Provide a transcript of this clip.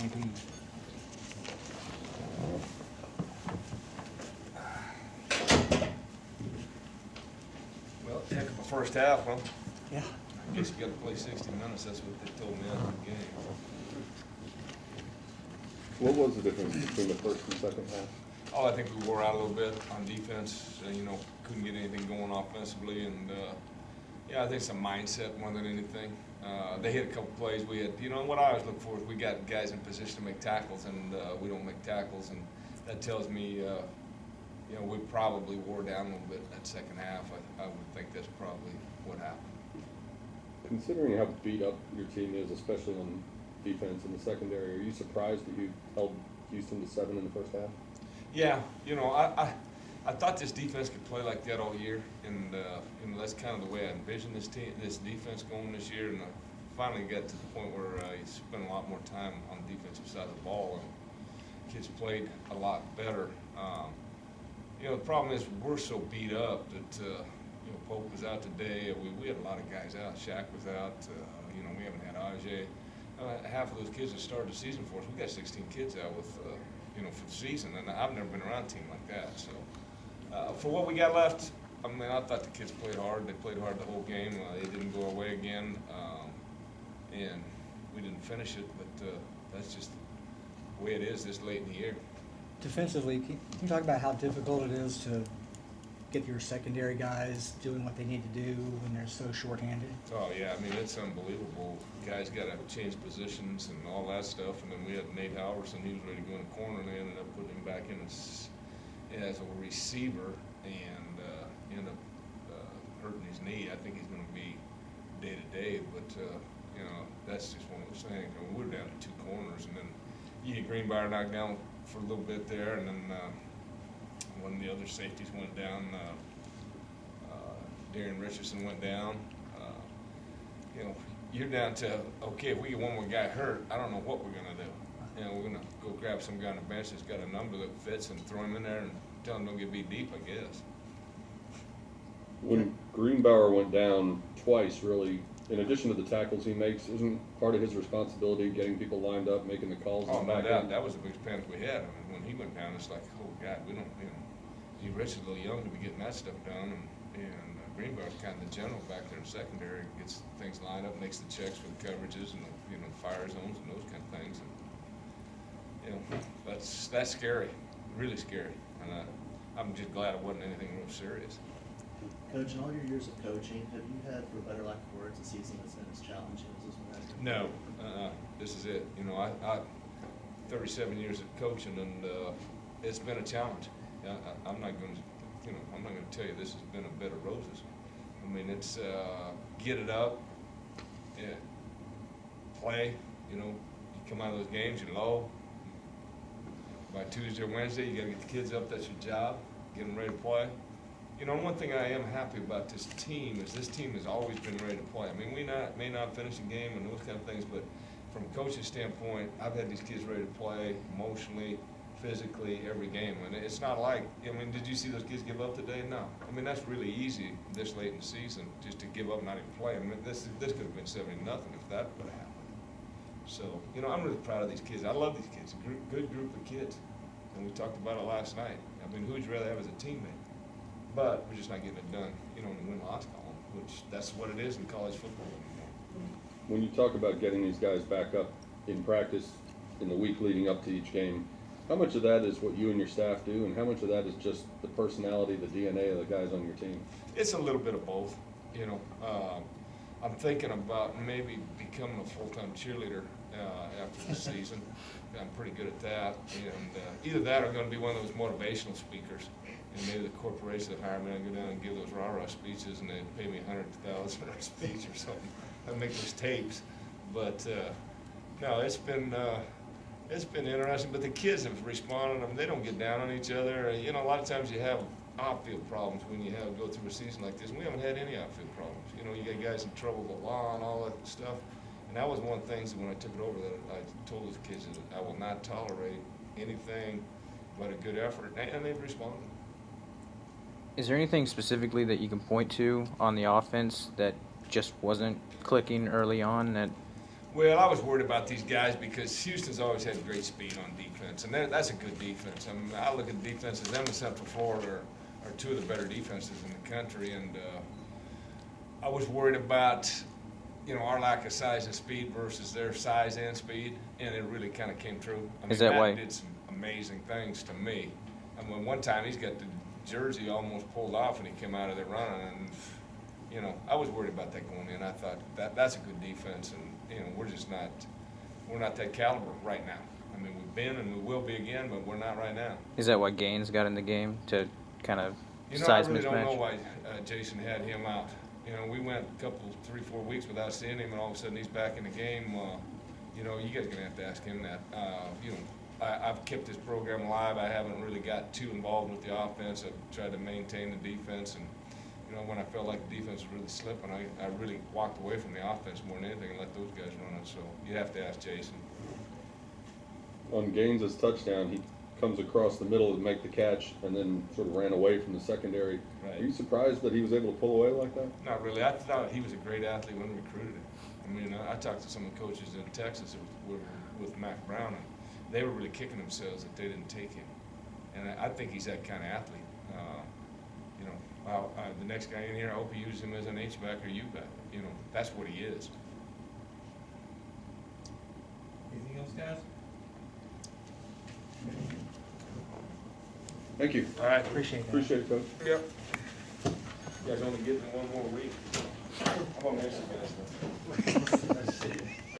maybe? Well, heck of a first half, huh? Yeah. I guess you got to play 60 minutes. That's what they told me after the game. What was the difference between the first and second half? Oh, I think we wore out a little bit on defense. Couldn't get anything going offensively, and yeah, I think it's a mindset more than anything. They hit a couple plays. We had, what I always look for is we got guys in position to make tackles, and we don't make tackles, and that tells me, we probably wore down a little bit in that second half. I would think that's probably what happened. Considering how beat up your team is, especially on defense in the secondary, are you surprised that you held Houston to 7 in the first half? Yeah, I thought this defense could play like that all year, and that's kind of the way I envisioned this defense going this year. And I finally got to the point where I spent a lot more time on the defensive side of the ball, and kids played a lot better. The problem is we're so beat up that Pope was out today. We had a lot of guys out. Shaq was out. We haven't had Ajay. Half of those kids that started the season for us. We got 16 kids out with. For the season, and I've never been around a team like that. So, for what we got left, I thought the kids played hard. They played hard the whole game. They didn't go our way again, and we didn't finish it. But that's just the way it is this late in the year. Defensively, can you talk about how difficult it is to get your secondary guys doing what they need to do when they're so shorthanded? Oh yeah, it's unbelievable. Guys got to change positions and all that stuff, and then we had Nate Halverson. He was ready to go in the corner, and they ended up putting him back in as a receiver, and ended up hurting his knee. I think he's going to be day to day, but that's just one of those things. We were down to two corners, and then Greenbrier knocked down for a little bit there, and then one of the other safeties went down. Darian Richardson went down. You're down to, okay, if we get one more guy hurt, I don't know what we're going to do. We're going to go grab some guy on the bench that's got a number that fits and throw him in there and tell him don't get beat deep, I guess. When Greenbauer went down twice, really, in addition to the tackles he makes, isn't part of his responsibility getting people lined up, making the calls? Oh, no doubt. That was the biggest panic we had. When he went down, it's like, oh, God, we don't, Rich is a little young to be getting that stuff done, and Greenbauer's kind of the general back there in secondary, gets things lined up, makes the checks for the coverages and the fire zones and those kind of things. And that's scary, really scary. And I'm just glad it wasn't anything real serious. Coach, in all your years of coaching, have you had, for better lack of words, a season that's been as challenging as this one has been? No, this is it. I 37 years of coaching, and it's been a challenge. I'm not going to. I'm not going to tell you this has been a bed of roses. It's get it up, play. You come out of those games, you're low. By Tuesday or Wednesday, you got to get the kids up. That's your job. Get them ready to play. One thing I am happy about this team is this team has always been ready to play. We may not finish a game and those kind of things, but from a coaching standpoint, I've had these kids ready to play emotionally, physically, every game. And it's not like, did you see those kids give up today? No. That's really easy this late in the season, just to give up and not even play. This could have been 70-0 if that would have happened. So, I'm really proud of these kids. I love these kids. A good group of kids. And we talked about it last night. Who would you rather have as a teammate? But we're just not getting it done, in the win-loss column, which that's what it is in college football anymore. When you talk about getting these guys back up in practice in the week leading up to each game, how much of that is what you and your staff do, and how much of that is just the personality, the DNA of the guys on your team? It's a little bit of both. I'm thinking about maybe becoming a full-time cheerleader after the season. I'm pretty good at that. And either that or I'm going to be one of those motivational speakers. And maybe the corporation that hire me, I go down and give those rah-rah speeches, and they pay me $100,000 for a speech or something. I make those tapes. But no, it's been interesting. But the kids have responded. They don't get down on each other. A lot of times you have outfield problems when you go through a season like this. And we haven't had any outfield problems. You get guys in trouble with the law and all that stuff. And that was one of the things that when I took it over that I told those kids that I will not tolerate anything but a good effort, and they've responded. Is there anything specifically that you can point to on the offense that just wasn't clicking early on? Well, I was worried about these guys because Houston's always had great speed on defense, and that's a good defense. I mean, I look at defenses, them and Central Florida are two of the better defenses in the country, and I was worried about, our lack of size and speed versus their size and speed, and it really kind of came true. I mean, Is that Matt why- did some amazing things to me. I mean, one time he's got the jersey almost pulled off and he came out of there running, and I was worried about that going in. I thought that's a good defense, and we're not that caliber right now. I mean, we've been and we will be again, but we're not right now. Is that why Gaines got in the game to kind of I size really mismatch? don't know why Jason had him out. We went a couple, 3-4 weeks without seeing him, and all of a sudden he's back in the game. You guys are gonna have to ask him that. I've kept this program alive. I haven't really got too involved with the offense. I've tried to maintain the defense, and when I felt like the defense was really slipping, I really walked away from the offense more than anything and let those guys run it. So you have to ask Jason. On Gaines' touchdown, he comes across the middle to make the catch and then sort of ran away from the secondary. Right. Are you surprised that he was able to pull away like that? Not really. I thought he was a great athlete when we recruited him. I mean, I talked to some of the coaches in Texas with Mac Brown, and they were really kicking themselves that they didn't take him. And I think he's that kind of athlete. The next guy in here, I hope he uses him as an H-back or U-back. That's what he is. Anything else, guys? Thank you. All right. Appreciate that. Appreciate it, Coach. Yep. You guys only give me one more week. I'm gonna miss you guys.